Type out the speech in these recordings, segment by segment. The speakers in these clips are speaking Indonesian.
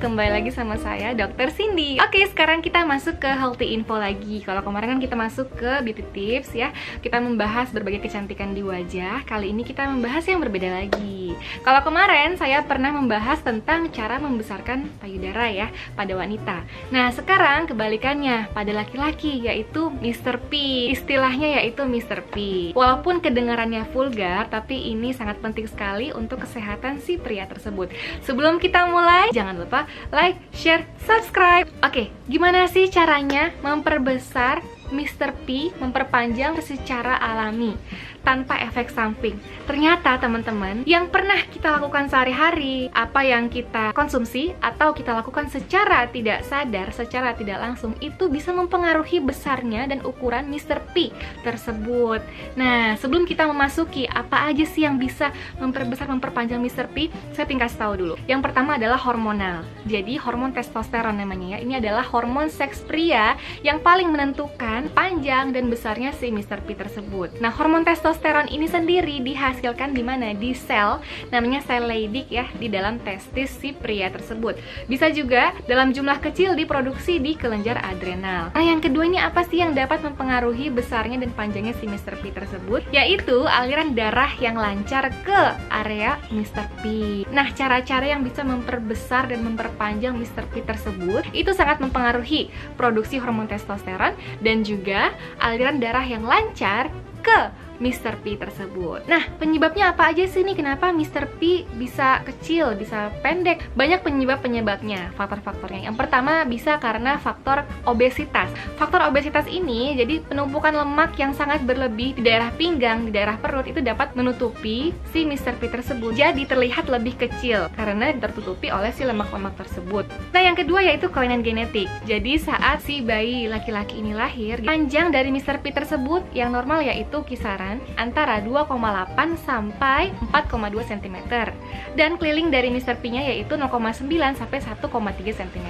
kembali lagi sama saya Dr. Cindy. Oke, sekarang kita masuk ke healthy info lagi. Kalau kemarin kan kita masuk ke beauty tips ya, kita membahas berbagai kecantikan di wajah. Kali ini kita membahas yang berbeda lagi. Kalau kemarin saya pernah membahas tentang cara membesarkan payudara ya pada wanita. Nah, sekarang kebalikannya pada laki-laki, yaitu Mr. P. Istilahnya yaitu Mr. P. Walaupun kedengarannya vulgar, tapi ini sangat penting sekali untuk kesehatan si pria tersebut. Sebelum kita mulai, jangan lupa like, share, subscribe. Oke, gimana sih caranya memperbesar Mr. P, memperpanjang secara alami tanpa efek samping? Ternyata teman-teman, yang pernah kita lakukan sehari-hari, apa yang kita konsumsi atau kita lakukan secara tidak sadar, secara tidak langsung, itu bisa mempengaruhi besarnya dan ukuran Mr. P tersebut. Nah, sebelum kita memasuki apa aja sih yang bisa memperbesar, memperpanjang Mr. P, saya tinggal tahu dulu. Yang pertama adalah hormonal. Jadi hormon testosteron namanya ya. Ini adalah hormon seks pria yang paling menentukan panjang dan besarnya si Mr. P tersebut. Nah, hormon testosteron ini sendiri dihasilkan di mana? Di sel, namanya sel Leydig ya, di dalam testis si pria tersebut. Bisa juga dalam jumlah kecil diproduksi di kelenjar adrenal. Nah, yang kedua ini apa sih yang dapat mempengaruhi besarnya dan panjangnya si Mr. P tersebut? Yaitu aliran darah yang lancar ke area Mr. P. Nah, cara-cara yang bisa memperbesar dan memperpanjang Mr. P tersebut itu sangat mempengaruhi produksi hormon testosteron dan juga aliran darah yang lancar ke Mr. P tersebut. Nah, penyebabnya apa aja sih nih? Kenapa Mr. P bisa kecil, bisa pendek? Banyak penyebabnya, faktor-faktornya. Yang pertama bisa karena faktor obesitas. Faktor obesitas ini jadi penumpukan lemak yang sangat berlebih di daerah pinggang, di daerah perut itu dapat menutupi si Mr. P tersebut. Jadi terlihat lebih kecil karena tertutupi oleh si lemak-lemak tersebut. Nah, yang kedua yaitu kelainan genetik. Jadi saat si bayi laki-laki ini lahir, panjang dari Mr. P tersebut yang normal yaitu kisaran antara 2,8 sampai 4,2 cm dan keliling dari Mr. P-nya yaitu 0,9 sampai 1,3 cm.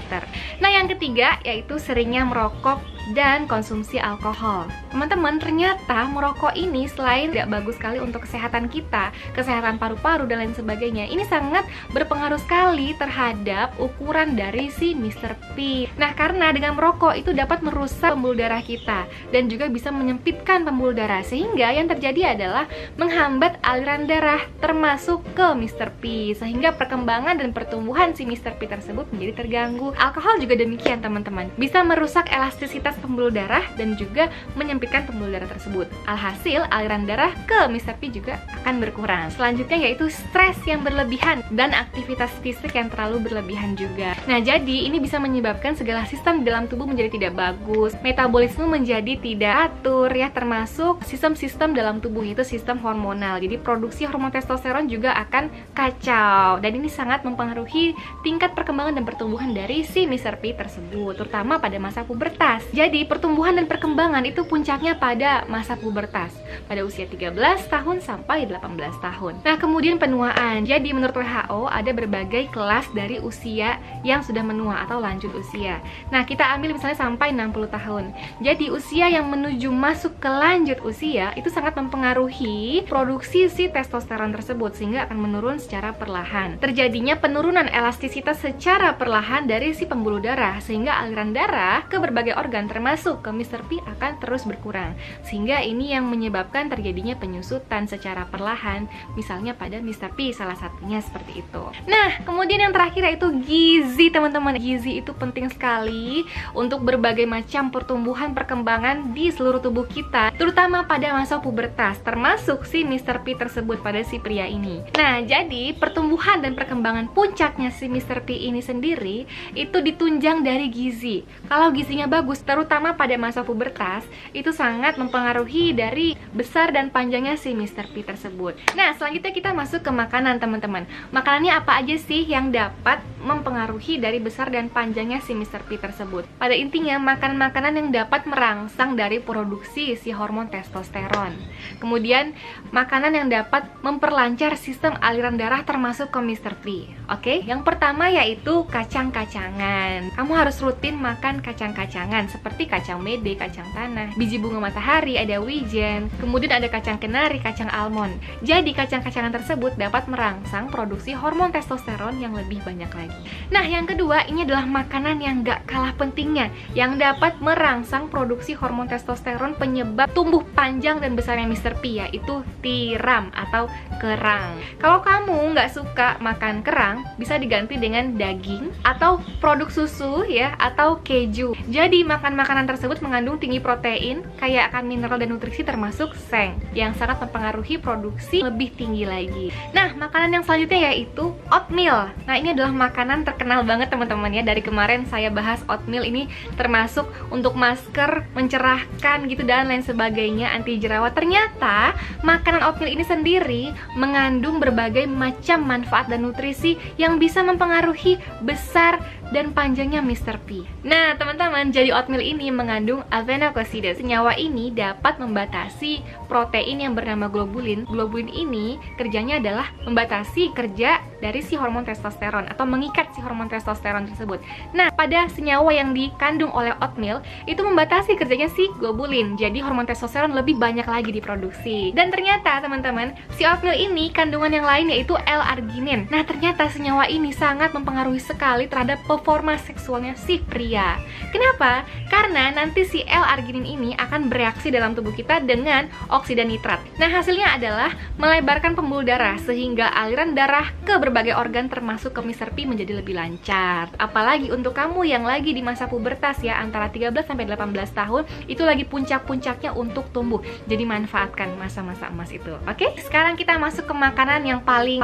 Nah, yang ketiga yaitu seringnya merokok dan konsumsi alkohol. Teman-teman, ternyata merokok ini selain tidak bagus sekali untuk kesehatan kita, kesehatan paru-paru dan lain sebagainya, ini sangat berpengaruh sekali terhadap ukuran dari si Mr. P. Nah, karena dengan merokok itu dapat merusak pembuluh darah kita dan juga bisa menyempitkan pembuluh darah, sehingga yang terjadi adalah menghambat aliran darah termasuk ke Mr. P, sehingga perkembangan dan pertumbuhan si Mr. P tersebut menjadi terganggu. Alkohol juga demikian teman-teman, bisa merusak elastisitas pembuluh darah dan juga menyempitkan pembuluh darah tersebut. Alhasil aliran darah ke Mr. P juga akan berkurang. Selanjutnya yaitu stres yang berlebihan dan aktivitas fisik yang terlalu berlebihan juga. Nah, jadi ini bisa menyebabkan segala sistem di dalam tubuh menjadi tidak bagus, metabolisme menjadi tidak atur ya, termasuk sistem-sistem dalam tubuh itu sistem hormonal. Jadi produksi hormon testosteron juga akan kacau dan ini sangat mempengaruhi tingkat perkembangan dan pertumbuhan dari si Mr. P tersebut, terutama pada masa pubertas. Jadi pertumbuhan dan perkembangan itu puncaknya pada masa pubertas, pada usia 13 tahun sampai 18 tahun. Nah, kemudian penuaan. Jadi menurut WHO ada berbagai kelas dari usia yang sudah menua atau lanjut usia. Nah, kita ambil misalnya sampai 60 tahun. Jadi usia yang menuju masuk ke lanjut usia itu sangat mempengaruhi produksi si testosteron tersebut, sehingga akan menurun secara perlahan. Terjadinya penurunan elastisitas secara perlahan dari si pembuluh darah, sehingga aliran darah ke berbagai organ termasuk ke Mr. P akan terus berkurang, sehingga ini yang menyebabkan terjadinya penyusutan secara perlahan, misalnya pada Mr. P salah satunya seperti itu. Nah, kemudian yang terakhir yaitu gizi teman-teman. Gizi itu penting sekali untuk berbagai macam pertumbuhan perkembangan di seluruh tubuh kita, terutama pada masa pubertas, termasuk si Mr. P tersebut pada si pria ini. Nah, jadi pertumbuhan dan perkembangan puncaknya si Mr. P ini sendiri itu ditunjang dari gizi. Kalau gizinya bagus, terutama pada masa pubertas, itu sangat mempengaruhi dari besar dan panjangnya si Mr. P tersebut. Nah, selanjutnya kita masuk ke makanan teman-teman. Makanannya apa aja sih yang dapat mempengaruhi dari besar dan panjangnya si Mr. P tersebut? Pada intinya, makanan-makanan yang dapat merangsang dari produksi si hormon testosteron. Kemudian, makanan yang dapat memperlancar sistem aliran darah termasuk ke Mr. P. Oke, yang pertama yaitu kacang-kacangan. Kamu harus rutin makan kacang-kacangan seperti kacang mede, kacang tanah, biji bunga matahari, ada wijen, kemudian ada kacang kenari, kacang almond. Jadi kacang-kacangan tersebut dapat merangsang produksi hormon testosteron yang lebih banyak lagi. Nah, yang kedua, ini adalah makanan yang gak kalah pentingnya, yang dapat merangsang produksi hormon testosteron penyebab tumbuh panjang dan besarnya Mr. P, yaitu tiram atau kerang. Kalau kamu nggak suka makan kerang, bisa diganti dengan daging atau produk susu ya, atau keju. Jadi makan makanan tersebut mengandung tinggi protein, kaya akan mineral dan nutrisi termasuk seng, yang sangat mempengaruhi produksi lebih tinggi lagi. Nah, makanan yang selanjutnya yaitu oatmeal. Nah, ini adalah makanan terkenal banget teman-teman ya. Dari kemarin saya bahas oatmeal ini termasuk untuk masker, mencerahkan gitu dan lain sebagainya, anti jerawat. Ternyata makanan oatmeal ini sendiri mengandung berbagai macam manfaat dan nutrisi yang bisa mempengaruhi besar dan panjangnya Mr. P. Nah, teman-teman, jadi oatmeal ini mengandung adenosine. Senyawa ini dapat membatasi protein yang bernama globulin. Globulin ini kerjanya adalah membatasi kerja dari si hormon testosteron atau mengikat si hormon testosteron tersebut. Nah, pada senyawa yang dikandung oleh oatmeal itu membatasi kerjanya si globulin. Jadi hormon testosteron lebih banyak lagi diproduksi. Dan ternyata, teman-teman, si oatmeal ini kandungan yang lain yaitu L-arginin. Nah, ternyata senyawa ini sangat mempengaruhi sekali terhadap performa seksualnya si pria. Kenapa? Karena nanti si L-arginin ini akan bereaksi dalam tubuh kita dengan oksida nitrat. Nah, hasilnya adalah melebarkan pembuluh darah sehingga aliran darah ke berbagai organ termasuk ke Mr. P menjadi lebih lancar. Apalagi untuk kamu yang lagi di masa pubertas ya, antara 13 sampai 18 tahun, itu lagi puncak-puncaknya untuk tumbuh. Jadi manfaatkan masa-masa emas itu. Oke? Sekarang kita masuk ke makanan yang paling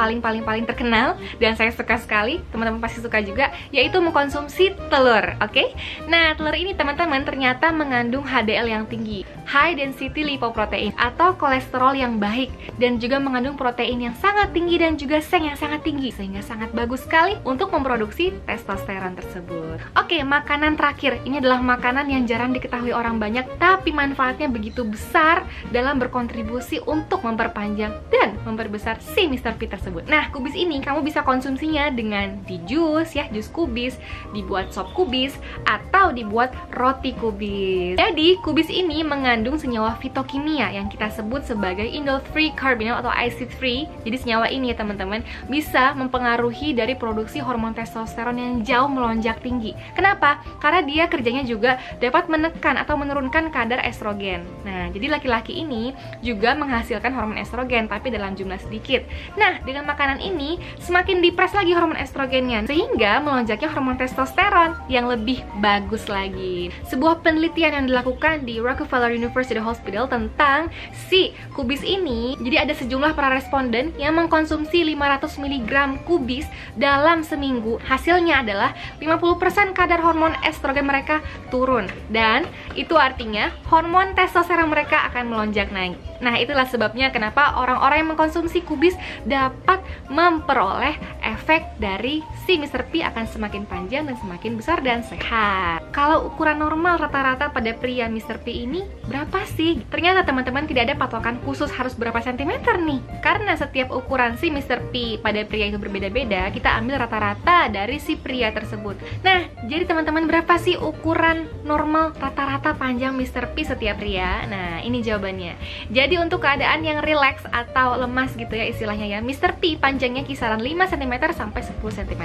terkenal dan saya suka sekali, teman-teman pasti suka juga, yaitu mengkonsumsi telur. Oke? Nah, telur ini teman-teman ternyata mengandung HDL yang tinggi, high density lipoprotein atau kolesterol yang baik, dan juga mengandung protein yang sangat tinggi dan juga seng yang sangat tinggi, sehingga sangat bagus sekali untuk memproduksi testosteron tersebut. Oke, makanan terakhir. Ini adalah makanan yang jarang diketahui orang banyak, tapi manfaatnya begitu besar dalam berkontribusi untuk memperpanjang dan memperbesar si Mr. P tersebut. Nah, kubis ini kamu bisa konsumsinya dengan di jus ya, jus kubis, dibuat sop kubis, atau dibuat roti kubis. Jadi, kubis ini mengandung senyawa fitokimia yang kita sebut sebagai indole free carbonyl atau acid free. Jadi senyawa ini ya teman-teman bisa mempengaruhi dari produksi hormon testosteron yang jauh melonjak tinggi. Kenapa? Karena dia kerjanya juga dapat menekan atau menurunkan kadar estrogen. Nah, jadi laki-laki ini juga menghasilkan hormon estrogen tapi dalam jumlah sedikit. Nah, dengan makanan ini semakin dipres lagi hormon estrogennya sehingga melonjaknya hormon testosteron yang lebih bagus lagi. Sebuah penelitian yang dilakukan di Rockefeller University Hospital tentang si kubis ini, jadi ada sejumlah para responden yang mengkonsumsi 500 mg kubis dalam seminggu. Hasilnya adalah 50% kadar hormon estrogen mereka turun, dan itu artinya hormon testosteron mereka akan melonjak naik. Nah, itulah sebabnya kenapa orang-orang yang mengkonsumsi kubis dapat memperoleh efek dari si Mr. P akan semakin panjang dan semakin besar dan sehat. Kalau ukuran normal rata-rata pada pria Mr. P ini berapa sih? Ternyata teman-teman tidak ada patokan khusus harus berapa sentimeter nih. Karena setiap ukuran si Mr. P pada pria itu berbeda-beda, kita ambil rata-rata dari si pria tersebut. Nah, jadi teman-teman, berapa sih ukuran normal rata-rata panjang Mr. P setiap pria? Nah, ini jawabannya. Jadi untuk keadaan yang rileks atau lemas gitu ya istilahnya ya, Mr. P panjangnya kisaran 5 cm sampai 10 cm.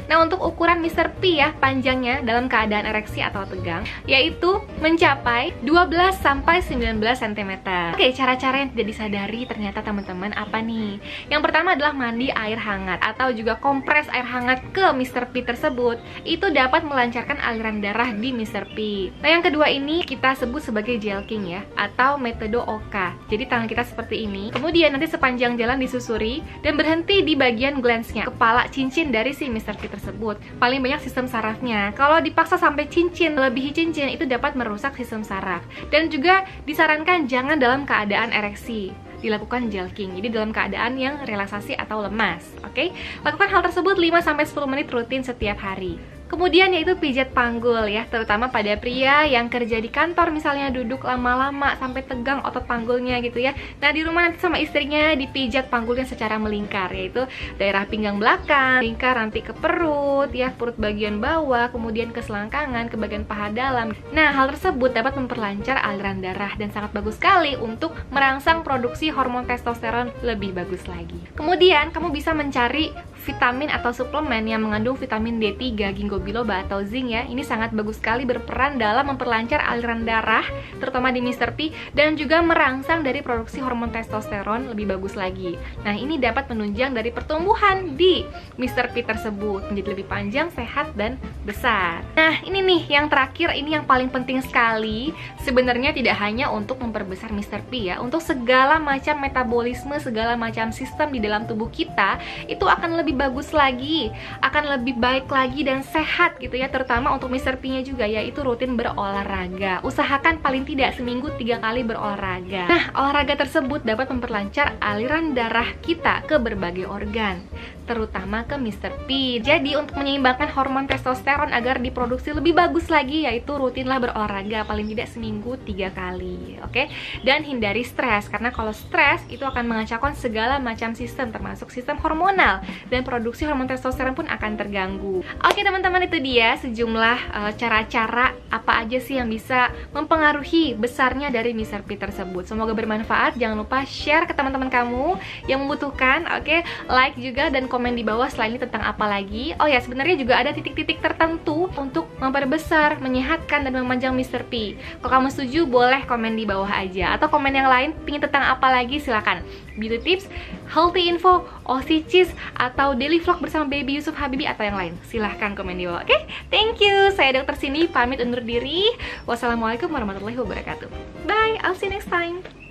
Nah, untuk ukuran Mr. P ya, panjangnya dalam keadaan ereksi atau tegang yaitu mencapai 12 sampai 19 cm. Oke, cara-cara yang tidak disadari ternyata teman-teman apa nih? Yang pertama adalah mandi air hangat atau juga kompres air hangat ke Mr. P tersebut. Itu dapat melancarkan aliran darah di Mr. P. Nah, yang kedua ini kita sebut sebagai jelking ya, atau metode Oka. Jadi tangan kita seperti ini, kemudian nanti sepanjang jalan disusuri dan berhenti di bagian glans-nya, kepala cincin dari si Mr. P tersebut. Paling banyak sistem sarafnya. Kalau dipaksa sampai cincin, melebihi cincin, itu dapat merusak sistem saraf. Dan juga disarankan jangan dalam keadaan ereksi, dilakukan jelking. Jadi dalam keadaan yang relaksasi atau lemas. Oke? Lakukan hal tersebut 5-10 menit rutin setiap hari. Kemudian yaitu pijat panggul ya, terutama pada pria yang kerja di kantor misalnya duduk lama-lama sampai tegang otot panggulnya gitu ya. Nah di rumah nanti sama istrinya dipijat panggulnya secara melingkar, yaitu daerah pinggang belakang, lingkar nanti ke perut ya, perut bagian bawah, kemudian ke selangkangan, ke bagian paha dalam. Nah hal tersebut dapat memperlancar aliran darah dan sangat bagus sekali untuk merangsang produksi hormon testosteron lebih bagus lagi. Kemudian kamu bisa mencari vitamin atau suplemen yang mengandung vitamin D3, ginkgo biloba atau zinc ya. Ini sangat bagus sekali berperan dalam memperlancar aliran darah, terutama di Mr. P, dan juga merangsang dari produksi hormon testosteron lebih bagus lagi. Nah, ini dapat menunjang dari pertumbuhan di Mr. P tersebut menjadi lebih panjang, sehat, dan besar. Nah, ini nih yang terakhir, ini yang paling penting sekali. Sebenarnya tidak hanya untuk memperbesar Mr. P ya, untuk segala macam metabolisme, segala macam sistem di dalam tubuh kita itu akan lebih bagus lagi, akan lebih baik lagi dan sehat gitu ya, terutama untuk Mr. P-nya juga, yaitu rutin berolahraga. Usahakan paling tidak seminggu 3 kali berolahraga. Nah, olahraga tersebut dapat memperlancar aliran darah kita ke berbagai organ, terutama ke Mr. P. Jadi untuk menyeimbangkan hormon testosteron agar diproduksi lebih bagus lagi, yaitu rutinlah berolahraga paling tidak seminggu 3 kali. Oke? Dan hindari stres, karena kalau stres itu akan mengacaukan segala macam sistem, termasuk sistem hormonal, dan produksi hormon testosteron pun akan terganggu. Oke teman-teman, itu dia sejumlah cara-cara apa aja sih yang bisa mempengaruhi besarnya dari Mr. P tersebut. Semoga bermanfaat. Jangan lupa share ke teman-teman kamu yang membutuhkan. Oke, like juga dan komen di bawah setelah ini tentang apa lagi. Oh ya, sebenarnya juga ada titik-titik tertentu untuk memperbesar, menyehatkan, dan memanjang Mr. P. Kalau kamu setuju, boleh komen di bawah aja. Atau komen yang lain, pingin tentang apa lagi, silakan. Beauty tips, healthy info, OC cheese, atau daily vlog bersama Baby Yusuf Habibi, atau yang lain, silahkan komen di bawah. Oke, thank you. Saya Dr. Cindy, pamit undur diri. Wassalamualaikum warahmatullahi wabarakatuh. Bye, I'll see you next time.